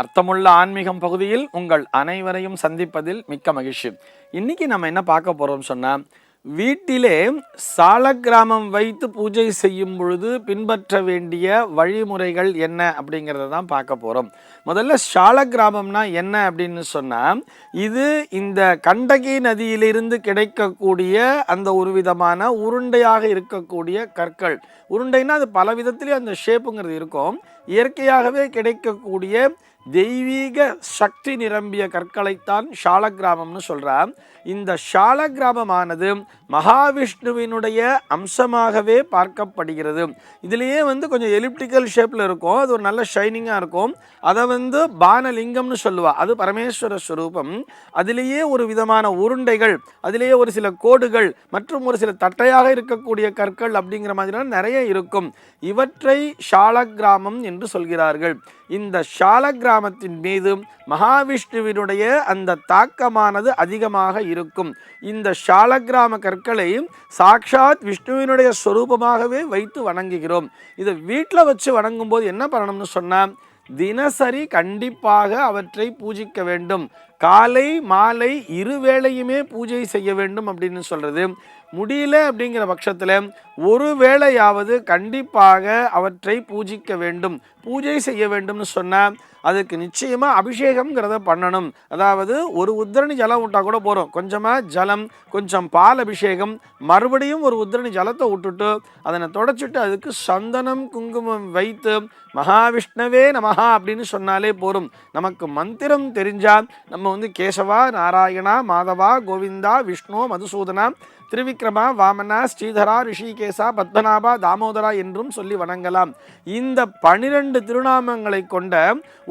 அர்த்தமுள்ள ஆன்மீகம் பகுதியில் உங்கள் அனைவரையும் சந்திப்பதில் மிக்க மகிழ்ச்சி. இன்னைக்கு நம்ம என்ன பார்க்க போறோம் சொன்னா, வீட்டிலே சாலக்கிராமம் வைத்து பூஜை செய்யும் பொழுது பின்பற்ற வேண்டிய வழிமுறைகள் என்ன அப்படிங்கிறத தான் பார்க்க போறோம். முதல்ல சாலக்கிராமம்னா என்ன அப்படின்னு சொன்னா, இது இந்த கண்டகி நதியிலிருந்து கிடைக்கக்கூடிய அந்த ஒரு விதமான உருண்டையாக இருக்கக்கூடிய கற்கள். உருண்டைன்னா அது பல விதத்திலேயே அந்த ஷேப்புங்கிறது இருக்கும். இயற்கையாகவே கிடைக்கக்கூடிய தெய்வீக சக்தி நிரம்பிய கற்களைத்தான் சாலக்கிராமம்னு சொல்றார். இந்த சாலக்கிராமமானது மகாவிஷ்ணுவினுடைய அம்சமாகவே பார்க்கப்படுகிறது. இதுலேயே கொஞ்சம் எலிப்டிக்கல் ஷேப்பில் இருக்கும், அது ஒரு நல்ல ஷைனிங்காக இருக்கும். அதை பானலிங்கம்னு சொல்லுவா, அது பரமேஸ்வர ஸ்வரூபம். அதிலேயே ஒரு விதமான உருண்டைகள், அதிலேயே ஒரு சில கோடுகள் மற்றும் ஒரு சில தட்டையாக இருக்கக்கூடிய கற்கள் அப்படிங்கிற மாதிரியான நிறைய இருக்கும். இவற்றை சாலக்கிராமம் என்று சொல்கிறார்கள். இந்த சாலக்கிராமத்தின் மீது மகாவிஷ்ணுவினுடைய அந்த தாக்கமானது அதிகமாக இருக்கும். இந்த சாலக்கிராம கற்களை சாக்ஷாத் விஷ்ணுவினுடைய ஸ்வரூபமாகவே வைத்து வணங்குகிறோம். இதை வீட்டில் வச்சு வணங்கும் போது என்ன பண்ணணும்னு சொன்னால், தினசரி கண்டிப்பாக அவற்றை பூஜிக்க வேண்டும். காலை மாலை இருவேளையுமே பூஜை செய்ய வேண்டும் அப்படின்னு சொல்றது. முடியல அப்படிங்கிற பட்சத்தில் ஒரு வேளையாவது கண்டிப்பாக அவற்றை பூஜிக்க வேண்டும், பூஜை செய்ய வேண்டும்னு சொன்னால் அதுக்கு நிச்சயமாக அபிஷேகம்ங்கிறத பண்ணணும். அதாவது ஒரு உத்தரணி ஜலம் விட்டால் கூட போகிறோம், கொஞ்சமாக ஜலம், கொஞ்சம் பால் அபிஷேகம், மறுபடியும் ஒரு உத்தரணி ஜலத்தை விட்டுட்டு அதனை தொடச்சிட்டு அதுக்கு சந்தனம் குங்குமம் வைத்து மகாவிஷ்ணவே நமஹா அப்படின்னு சொன்னாலே போரும். நமக்கு மந்திரம் தெரிஞ்சால் நம்ம கேசவா, நாராயணா, மாதவா, கோவிந்தா, விஷ்ணு, மதுசூதனா, திரிவிக்ரமா, வாமனா, ஸ்ரீதரா, ரிஷிகேசா, பத்மநாபா, தாமோதரா என்றும் சொல்லி வணங்கலாம். இந்த 12 திருநாமங்களை கொண்ட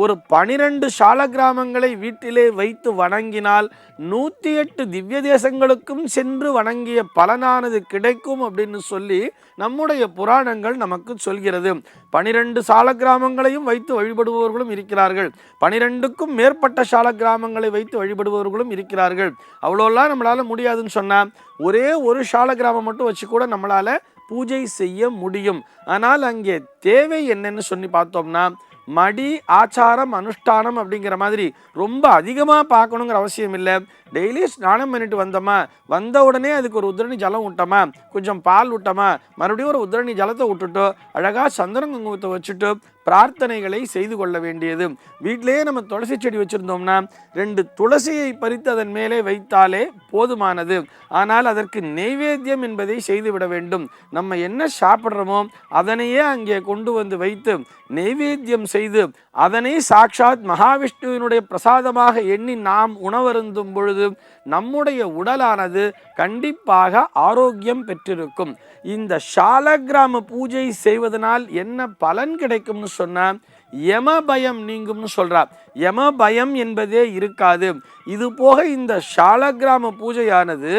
ஒரு 12 சாலக்கிராமங்களை வீட்டிலே வைத்து வணங்கினால் 108 திவ்ய தேசங்களுக்கும் சென்று வணங்கிய பலனானது கிடைக்கும் அப்படின்னு சொல்லி நம்முடைய புராணங்கள் நமக்கு சொல்கிறது. 12 சாலக்கிராமங்களையும் வைத்து வழிபடுபவர்களும் இருக்கிறார்கள், 12க்கும் மேற்பட்ட சாலக்கிராமங்களை வைத்து வழிபடுபவர்களும் இருக்கிறார்கள். அவ்வளோலாம் நம்மளால முடியாதுன்னு சொன்னா ஒரே ஒரு சாலக்கிராமம் மட்டும் வச்சு கூட நம்மளால பூஜை செய்ய முடியும். ஆனால் அங்கே தேவை என்னன்னு சொல்லி பார்த்தோம்னா, மடி, ஆச்சாரம், அனுஷ்டானம் அப்படிங்கிற மாதிரி ரொம்ப அதிகமாக பார்க்கணுங்கிற அவசியம் இல்லை. டெய்லி ஸ்நானம் பண்ணிட்டு வந்தோமா, வந்த உடனே அதுக்கு ஒரு உத்தரணி ஜலம் விட்டோமா, கொஞ்சம் பால் விட்டோமா, மறுபடியும் ஒரு உத்தரணி ஜலத்தை விட்டுட்டு அழகாக சந்தன குங்குமத்தை வச்சுட்டு பிரார்த்தனைகளை செய்து கொள்ள வேண்டியது. வீட்டிலேயே நம்ம துளசி செடி வச்சுருந்தோம்னா 2 துளசியை பறித்து அதன் மேலே வைத்தாலே போதுமானது. ஆனால் அதற்கு நெய்வேத்தியம் என்பதை செய்துவிட வேண்டும். நம்ம என்ன சாப்பிட்றோமோ அதனையே அங்கே கொண்டு வைத்து நெய்வேத்தியம் செய்து அதனை சாக்ஷாத் மகாவிஷ்ணுவினுடைய பிரசாதமாக எண்ணி நாம் உணவருந்தும் பொழுது நம்முடைய உடலானது கண்டிப்பாக ஆரோக்கியம் பெற்றிருக்கும். இந்த சாலக்கிராம பூஜை செய்வதனால் என்ன பலன் கிடைக்கும்னு சொன்னா, யம பயம் நீங்கும்னு சொல்றார். யம பயம் என்பதே இருக்காது. இது போக இந்த சாலக்கிராம பூஜையானது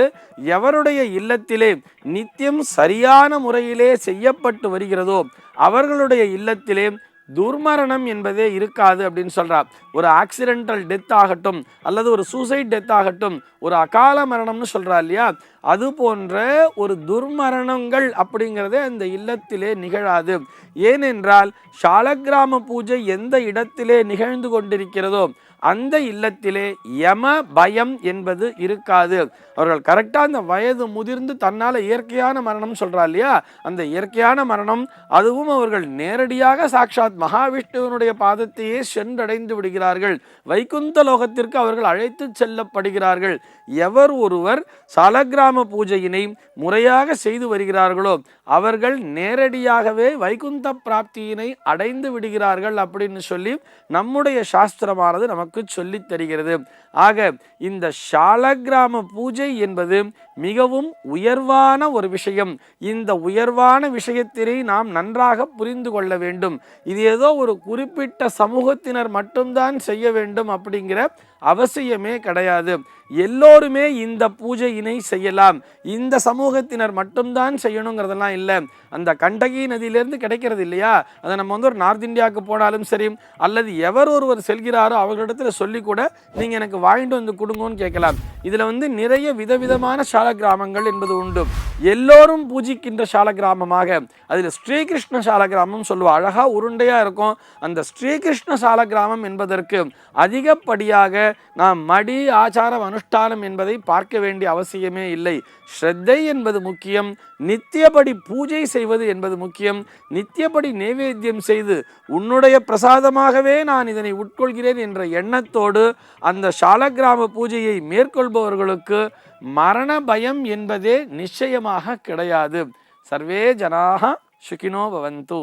எவருடைய இல்லத்திலே நித்தியம் சரியான முறையிலே செய்யப்பட்டு வருகிறதோ அவர்களுடைய இல்லத்திலே துர்மரணம் என்பதே இருக்காது அப்படின்னு சொல்றார். ஒரு ஆக்சிடென்டல் டெத் ஆகட்டும், அல்லது ஒரு சூசைட் டெத் ஆகட்டும், ஒரு அகால மரணம்னு சொல்றா இல்லையா, அது போன்ற ஒரு துர்மரணங்கள் அப்படிங்கிறதே அந்த இல்லத்திலே நிகழாது. ஏனென்றால் சாலக்கிராம பூஜை எந்த இடத்திலே நிகழ்ந்து கொண்டிருக்கிறதோ அந்த இல்லத்திலே யம பயம் என்பது இருக்காது. அவர்கள் கரெக்டாக அந்த வயது முதிர்ந்து தன்னால் இயற்கையான மரணம் சொல்றா இல்லையா, அந்த இயற்கையான மரணம் அதுவும் அவர்கள் நேரடியாக சாக்ஷாத் மகாவிஷ்ணுவினுடைய பாதத்தையே சென்றடைந்து விடுகிறார்கள். வைகுந்த லோகத்திற்கு அவர்கள் அழைத்து செல்லப்படுகிறார்கள். எவர் ஒருவர் சாலக்கிராம பூஜையினை முறையாக செய்து வருகிறார்களோ அவர்கள் நேரடியாகவே வைகுந்த பிராப்தியினை அடைந்து விடுகிறார்கள் அப்படின்னு சொல்லி நம்முடைய சாஸ்திரமானது நமக்கு சொல்லித் தருகிறது. ஆக இந்த சாலக்கிராம பூஜை என்பது மிகவும் உயர்வான ஒரு விஷயம். இந்த உயர்வான விஷயத்தினை நாம் நன்றாக புரிந்து கொள்ள வேண்டும். இது ஏதோ ஒரு குறிப்பிட்ட சமூகத்தினர் மட்டும்தான் செய்ய வேண்டும் அப்படிங்கிற அவசியமே கிடையாது. எல்லோருமே இந்த பூஜையினை செய்யலாம், இந்த சமூகத்தினர் மட்டும்தான் செய்யணுங்கிறதெல்லாம் இல்லை. அந்த கண்டகி நதியிலேருந்து கிடைக்கிறது இல்லையா, அதை நம்ம ஒரு நார்த் இந்தியாவுக்கு போனாலும் சரி, அல்லது எவர் ஒருவர் செல்கிறாரோ அவர்களிடத்தில் சொல்லி கூட நீங்கள் எனக்கு வாங்கிட்டு வந்து கொடுங்கன்னு கேட்கலாம். இதில் நிறைய விதவிதமான சால கிராமங்கள் என்பது உண்டு. எல்லோரும் பூஜிக்கின்ற சால கிராமமாக அதில் ஸ்ரீகிருஷ்ண சால கிராமம் சொல்லுவோம். அழகா உருண்டையா இருக்கும். அந்த ஸ்ரீகிருஷ்ண சால கிராமம் என்பதற்கு அதிகப்படியாக நாம் மடி ஆச்சாரம் அனுஷ்டானம் என்பதை பார்க்க வேண்டிய அவசியமே இல்லை. ஸ்ரத்தை என்பது முக்கியம், நித்தியபடி பூஜை செய்வது என்பது முக்கியம். நித்தியபடி நைவேத்தியம் செய்து உன்னுடைய பிரசாதமாகவே நான் இதனை உட்கொள்கிறேன் என்ற எண்ணத்தோடு அந்த சாலக்கிராம பூஜையை மேற்கொள்பவர்களுக்கு மரண பயம் என்பதே நிச்சயமாக கிடையாது. சர்வே ஜனாக சுகினோ பவந்து.